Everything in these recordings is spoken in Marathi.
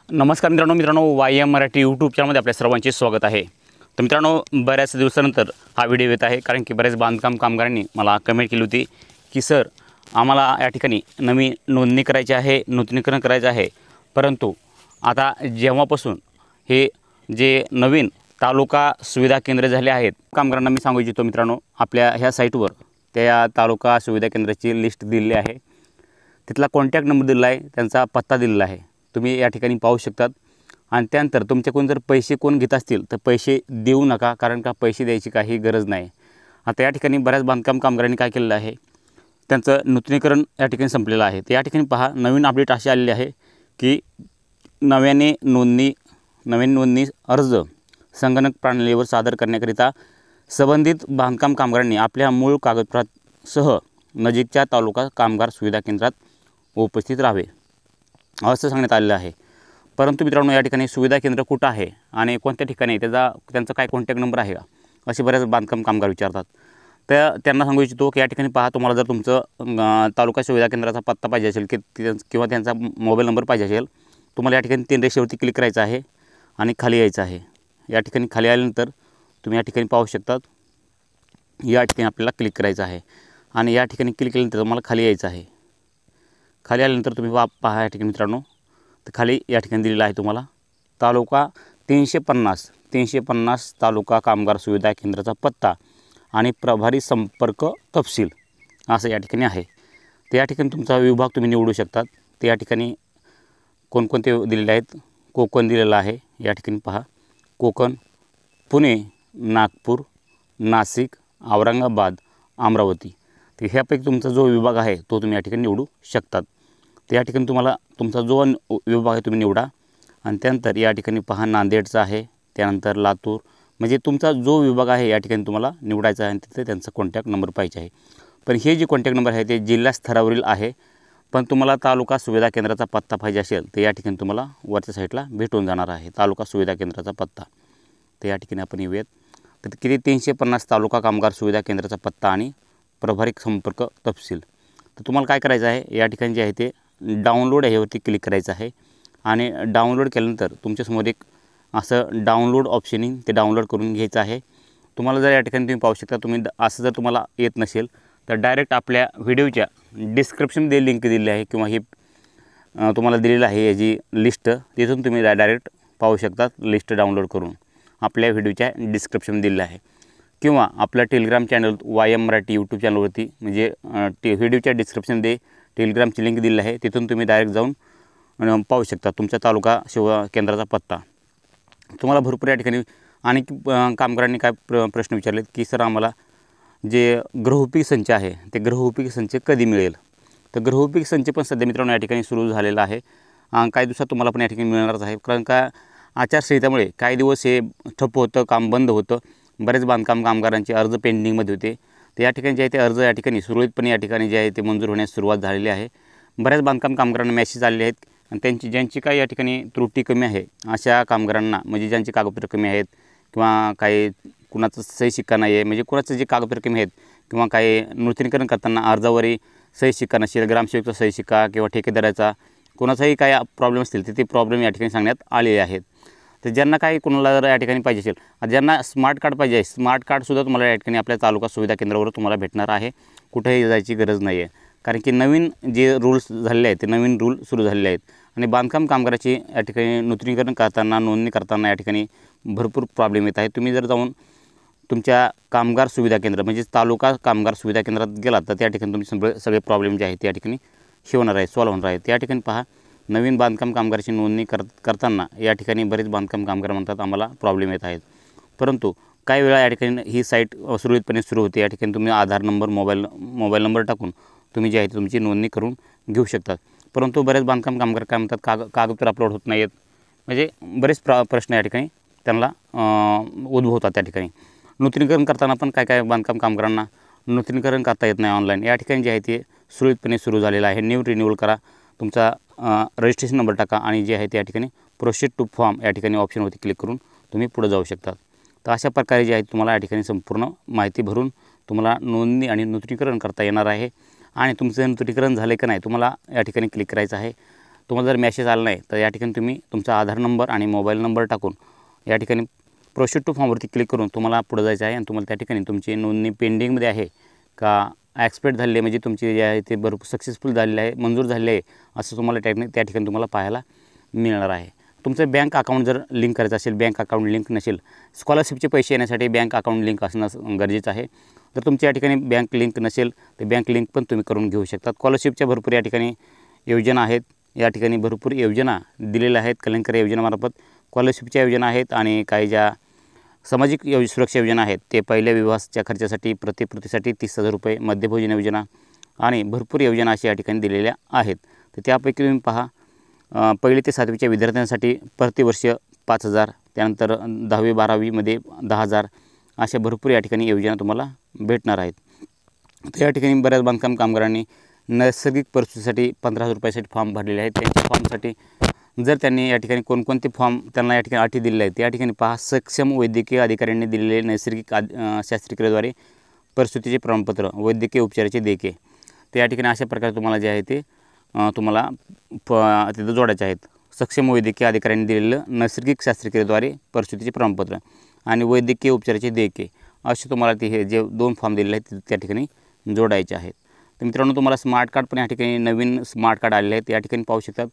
नमस्कार मित्रांनो वाय एम मराठी यूट्यूब चॅनलमध्ये आपल्या सर्वांचे स्वागत आहे। तर मित्रांनो, बऱ्याच दिवसानंतर हा व्हिडिओ येत आहे, कारण की बरेच बांधकाम कामगारांनी मला कमेंट केली होती की सर आम्हाला या ठिकाणी नवीन नोंदणी करायची आहे, नूतनीकरण करायचं आहे, परंतु आता जेव्हापासून हे जे नवीन तालुका सुविधा केंद्र झाले आहेत, कामगारांना मी सांगू इच्छितो मित्रांनो, आपल्या ह्या साईटवर त्या तालुका सुविधा केंद्राची लिस्ट दिलेली आहे, तिथला कॉन्टॅक्ट नंबर दिलेला आहे, त्यांचा पत्ता दिलेला आहे, तुम्ही या ठिकाणी पाहू शकतात। आणि त्यानंतर तुमच्याकडून जर पैसे कोण घेत असतील तर पैसे देऊ नका, कारण का पैसे द्यायची काही गरज नाही। आता या ठिकाणी बऱ्याच बांधकाम कामगारांनी काय केलेलं आहे, त्यांचं नूतनीकरण या ठिकाणी संपलेलं आहे। तर या ठिकाणी पहा, नवीन अपडेट अशी आलेली आहे की नवीन नोंदणी अर्ज संगणक प्रणालीवर सादर करण्याकरिता संबंधित बांधकाम कामगारांनी आपल्या मूळ कागदपत्रासह नजीकच्या तालुका कामगार सुविधा केंद्रात उपस्थित राहावे असं सांगण्यात आलेलं आहे। परंतु मित्रांनो, या ठिकाणी सुविधा केंद्र कुठं आहे आणि कोणत्या ठिकाणी त्यांचा काय कॉन्टॅक्ट नंबर आहे का, असे बऱ्याच बांधकाम कामगार विचारतात। तर त्यांना सांगू इच्छितो की या ठिकाणी पहा, तुम्हाला जर तुमचं तालुका सुविधा केंद्राचा पत्ता पाहिजे असेल किंवा त्यांचा मोबाईल नंबर पाहिजे असेल, तुम्हाला या ठिकाणी 3 रेषेवरती क्लिक करायचं आहे आणि खाली यायचं आहे। या ठिकाणी खाली आल्यानंतर तुम्ही या ठिकाणी पाहू शकतात, या ठिकाणी आपल्याला क्लिक करायचं आहे आणि या ठिकाणी क्लिक केल्यानंतर तुम्हाला खाली यायचं आहे। खाली आल्यानंतर तुम्ही पहा, या ठिकाणी मित्रांनो, तर खाली या ठिकाणी दिलेला आहे तुम्हाला तालुका 350 तालुका कामगार सुविधा केंद्राचा पत्ता आणि प्रभारी संपर्क तपशील असं या ठिकाणी आहे। तर या ठिकाणी तुमचा विभाग तुम्ही निवडू शकतात। तर या ठिकाणी कोणकोणते दिलेले आहेत, कोकण दिलेला आहे, या ठिकाणी पहा कोकण, पुणे, नागपूर, नाशिक, औरंगाबाद, अमरावती। तर ह्यापैकी तुमचा जो विभाग आहे तो तुम्ही या ठिकाणी निवडू शकतात। तर या ठिकाणी तुम्हाला तुमचा जो विभाग आहे तुम्ही निवडा आणि त्यानंतर या ठिकाणी पहा नांदेडचा आहे, त्यानंतर लातूर, म्हणजे तुमचा जो विभाग आहे या ठिकाणी तुम्हाला निवडायचा आहे आणि तिथे त्यांचा कॉन्टॅक्ट नंबर पाहिजे आहे। पण हे जे कॉन्टॅक्ट नंबर आहे ते जिल्हा स्तरावरील आहे, पण तुम्हाला तालुका सुविधा केंद्राचा पत्ता पाहिजे असेल तर या ठिकाणी तुम्हाला वरच्या साईडला भेटून जाणार आहे तालुका सुविधा केंद्राचा पत्ता। तर या ठिकाणी आपण येऊयात, तर किती 350 तालुका कामगार सुविधा केंद्राचा पत्ता आणि प्रभारी संपर्क तपशील। तर तुम्हाला काय करायचं आहे, या ठिकाणी जे आहे ते डाउनलोड ह्यावरती क्लिक करायचं आहे आणि डाउनलोड केल्यानंतर तुमच्यासमोर एक असं डाउनलोड ऑप्शन येईल, ते डाउनलोड करून घ्यायचं आहे। तुम्हाला जर या ठिकाणी तुम्ही पाहू शकता, तुम्ही असं जर तुम्हाला येत नसेल तर डायरेक्ट आपल्या व्हिडिओच्या डिस्क्रिप्शनमध्ये लिंक दिलेली आहे किंवा ही तुम्हाला दिलेलं आहे याची लिस्ट, तिथून तुम्ही डायरेक्ट पाहू शकतात लिस्ट डाउनलोड करून, आपल्या व्हिडिओच्या डिस्क्रिप्शनमध्ये दिलेलं आहे। किंवा आपल्या Telegram channel Y M Marathi YouTube चॅनलवरती म्हणजे व्हिडिओच्या डिस्क्रिप्शनमध्ये टेलिग्रामची लिंक दिलेली आहे, तिथून तुम्ही डायरेक्ट जाऊन पाहू शकता तुमच्या तालुका सेवा केंद्राचा पत्ता। तुम्हाला भरपूर या ठिकाणी आणि कामगारांनी काय प्रश्न विचारलेत की सर आम्हाला जे गृहोपयोगी संच आहे ते गृहोपयोगी संच कधी मिळेल। तर गृहोपयोगी संच पण सध्या मित्रांनो या ठिकाणी सुरू झालेला आहे, काही दिवसात तुम्हाला पण या ठिकाणी मिळणारच आहे, कारण का आचारसंहितेमुळे काही दिवस हे ठप्प होतं, काम बंद होतं, बरेच बांधकाम कामगारांचे अर्ज पेंडिंगमध्ये होते। तर या ठिकाणी जे आहे ते अर्ज या ठिकाणी सुरळीतपणे या ठिकाणी जे आहे ते मंजूर होण्यास सुरुवात झालेली आहे। बऱ्याच बांधकाम कामगारांना मेसेज आलेले आहेत आणि ज्यांची काही या ठिकाणी त्रुटी कमी आहे अशा कामगारांना, म्हणजे ज्यांची कागदपत्र कमी आहेत किंवा काही कुणाचं सही शिक्का नाही आहे, म्हणजे कुणाचं जे कागदपत्र कमी आहेत किंवा काही नूतनीकरण करताना अर्जावरही सही शिक्का नसेल, ग्रामसेवकचा सही शिक्का किंवा ठेकेदाराचा कोणाचाही काही प्रॉब्लेम असतील तर ते प्रॉब्लेम या ठिकाणी सांगण्यात आलेले आहेत। तर ज्यांना काही कोणाला जर या ठिकाणी पाहिजे असेल, ज्यांना स्मार्ट कार्ड पाहिजे आहे, स्मार्ट कार्डसुद्धा तुम्हाला या ठिकाणी आपल्या तालुका सुविधा केंद्रावर तुम्हाला भेटणार आहे, कुठेही जायची गरज नाही आहे, कारण की नवीन जे रूल्स झालेले आहेत ते नवीन रूल सुरू झालेले आहेत आणि बांधकाम कामगाराची या ठिकाणी नूतनीकरण करताना नोंदणी करताना या ठिकाणी भरपूर प्रॉब्लेम येत आहे। तुम्ही जर जाऊन तुमच्या कामगार सुविधा केंद्र म्हणजे तालुका कामगार सुविधा केंद्रात गेलात तर त्या ठिकाणी तुमचे सगळे प्रॉब्लेम जे आहेत त्या ठिकाणी होणार आहे, सॉल्व्ह होणार आहेत। त्या ठिकाणी पहा, नवीन बांधकाम कामगाराची नोंदणी करताना या ठिकाणी बरेच बांधकाम कामगार म्हणतात आम्हाला प्रॉब्लेम येत आहेत, परंतु काही वेळा या ठिकाणी ही साईट सुरळीतपणे सुरू होते। या ठिकाणी तुम्ही आधार नंबर, मोबाईल नंबर टाकून तुम्ही जे आहे तुमची नोंदणी करून घेऊ शकतात। परंतु बरेच बांधकाम कामगार काय म्हणतात, कागदपत्र अपलोड होत नाही आहेत, म्हणजे बरेच प्रश्न या ठिकाणी त्यांना उद्भवतात। त्या ठिकाणी नूतनीकरण करताना पण काय बांधकाम कामगारांना नूतनीकरण करता येत नाही ऑनलाईन, या ठिकाणी जे आहे ते सुरळीतपणे सुरू झालेलं आहे। न्यू रिन्यूअल करा, तुमचा रजिस्ट्रेशन नंबर टाका आणि जे आहे त्या ठिकाणी प्रोसीड टू फॉर्म या ठिकाणी ऑप्शनवरती क्लिक करून तुम्ही पुढे जाऊ शकता। तर अशा प्रकारे जे आहे तुम्हाला या ठिकाणी संपूर्ण माहिती भरून तुम्हाला नोंदणी आणि नूतनीकरण करता येणार आहे। आणि तुमचं नूतनीकरण झाले का नाही तुम्हाला या ठिकाणी क्लिक करायचं आहे, तुम्हाला जर मेसेज आला नाही तर या ठिकाणी तुम्ही तुमचा आधार नंबर आणि मोबाईल नंबर टाकून या ठिकाणी प्रोसीड टू फॉर्मवरती क्लिक करून तुम्हाला पुढे जायचं आहे आणि तुम्हाला त्या ठिकाणी तुमची नोंदणी पेंडिंगमध्ये आहे का ॲक्सपेक्ट झालेली आहे, म्हणजे तुमची जे आहे ते भरपूर सक्सेसफुल झालेलं आहे, मंजूर झालेलं आहे असं तुम्हाला त्या ठिकाणी तुम्हाला पाहायला मिळणार आहे. तुमचं बँक अकाउंट जर लिंक करायचं असेल, बँक अकाउंट लिंक नसेल, स्कॉलरशिपचे पैसे येण्यासाठी बँक अकाउंट लिंक असणं गरजेचं आहे. जर तुमच्या या ठिकाणी बँक लिंक नसेल तर बँक लिंक पण तुम्ही करून घेऊ शकता. स्कॉलरशिपच्या भरपूर या ठिकाणी योजना आहेत, या ठिकाणी भरपूर योजना दिलेल्या आहेत. कल्याणकारी योजनामार्फत स्कॉलरशिपच्या योजना आहेत आणि काही ज्या सामाजिक सुरक्षा योजना आहेत ते पहिल्या विवाहाच्या खर्चासाठी प्रतिपूर्तीसाठी 30,000 रुपये, मध्यभोजन योजना आणि भरपूर योजना अशा या ठिकाणी दिलेल्या आहेत. तर त्यापैकी तुम्ही पहा, पहिली ते 7वीच्या विद्यार्थ्यांसाठी प्रतिवर्ष 5,000, त्यानंतर 10वी 12वीमध्ये 10,000 अशा भरपूर या ठिकाणी योजना तुम्हाला भेटणार आहेत. तर या ठिकाणी बऱ्याच बांधकाम कामगारांनी नैसर्गिक परिस्थितीसाठी 15,000 रुपयासाठी फॉर्म भरलेले आहेत. त्यांच्या फॉर्मसाठी जर त्यांनी या ठिकाणी कोणकोणते फॉर्म त्यांना या ठिकाणी अटी दिलेले आहेत या ठिकाणी पहा. सक्षम वैद्यकीय अधिकाऱ्यांनी दिलेले नैसर्गिक शस्त्रक्रियेद्वारे परिस्थितीचे प्रमाणपत्र, वैद्यकीय उपचाराचे देयके. तर या ठिकाणी अशा प्रकारे तुम्हाला जे आहे ते तुम्हाला तिथं जोडायचे आहेत. सक्षम वैद्यकीय अधिकाऱ्यांनी दिलेलं नैसर्गिक शस्त्रक्रियेद्वारे परिस्थितीचे प्रमाणपत्र आणि वैद्यकीय उपचाराचे देयके असे तुम्हाला हे जे 2 फॉर्म दिलेले आहेत त्या ठिकाणी जोडायचे आहेत. तर मित्रांनो, तुम्हाला स्मार्ट कार्ड पण या ठिकाणी नवीन स्मार्ट कार्ड आलेले आहेत. या ठिकाणी पाहू शकतात,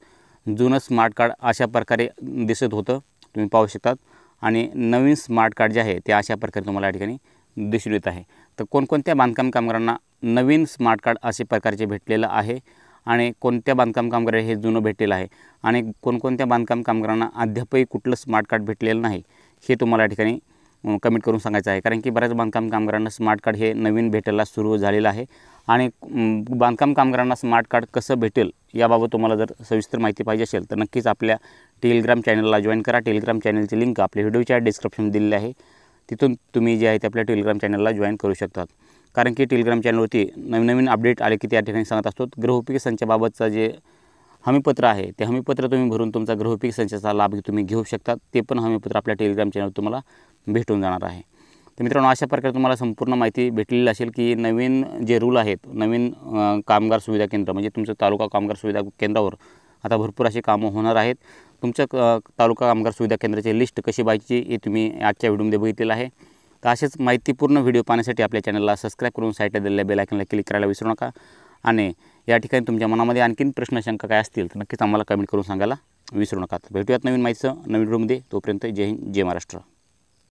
जुनं स्मार्ट कार्ड अशा प्रकारे दिसत होतं, तुम्ही पाहू शकतात, आणि नवीन स्मार्ट कार्ड जे आहे ते अशा प्रकारे तुम्हाला या ठिकाणी दिसून येत आहे. तर कोणकोणत्या बांधकाम कामगारांना नवीन स्मार्ट कार्ड अशा प्रकारचे भेटलेलं आहे आणि कोणत्या बांधकाम कामगार हे जुनं भेटलेलं आहे आणि कोणकोणत्या बांधकाम कामगारांना अद्यापही कुठलं स्मार्ट कार्ड भेटलेलं नाही हे तुम्हाला या ठिकाणी कमेंट करून सांगायचं आहे. कारण की बऱ्याच बांधकाम कामगारांना स्मार्ट कार्ड हे नवीन भेटायला सुरू झालेलं आहे आणि बांधकाम कामगारांना स्मार्ट कार्ड कसं भेटेल याबाबत तुम्हाला जर सविस्तर माहिती पाहिजे असेल तर नक्कीच आपल्या टेलिग्राम चॅनलला जॉईन करा. टेलिग्राम चॅनलची लिंक आपल्या व्हिडिओच्या डिस्क्रिप्शन दिलेली आहे, तिथून तुम्ही जे आहे ते आपल्या टेलिग्राम चॅनलला जॉईन करू शकतात. कारण की टेलिग्राम चॅनलवरती नवीन अपडेट आले की त्या ठिकाणी सांगत असतो. गृहोपयोगी संचाबाबतचं जे हमीपत्र आहे ते हमीपत्र तुम्ही भरून तुमचा गृहोपयोगी संचाचा लाभ तुम्ही घेऊ शकतात. ते पण हमीपत्र आपल्या टेलिग्राम चॅनलवर तुम्हाला भेटून जाणार आहे. तर मित्रांनो, अशा प्रकारे तुम्हाला संपूर्ण माहिती भेटलेली असेल की नवीन जे रूल आहेत, नवीन कामगार सुविधा केंद्र म्हणजे तुमचं तालुका कामगार सुविधा केंद्रावर आता भरपूर अशी कामं होणार आहेत. तुमच्या तालुका कामगार सुविधा केंद्राची लिस्ट कशी पाहिजे हे तुम्ही आजच्या व्हिडिओमध्ये बघितलेलं आहे. तर असेच माहितीपूर्ण व्हिडिओ पाहण्यासाठी आपल्या चॅनलला सबस्क्राईब करून साईडला दिलेल्या बेल आयकॉनला क्लिक करायला विसरू नका. आणि या ठिकाणी तुमच्या मनामध्ये आणखीन प्रश्न शंका काय असतील तर नक्कीच आम्हाला कमेंट करून सांगायला विसरू नका. भेटूयात नवीन माहितीचं नवीन व्हिडिओमध्ये. तोपर्यंत जय हिंद, जय महाराष्ट्र.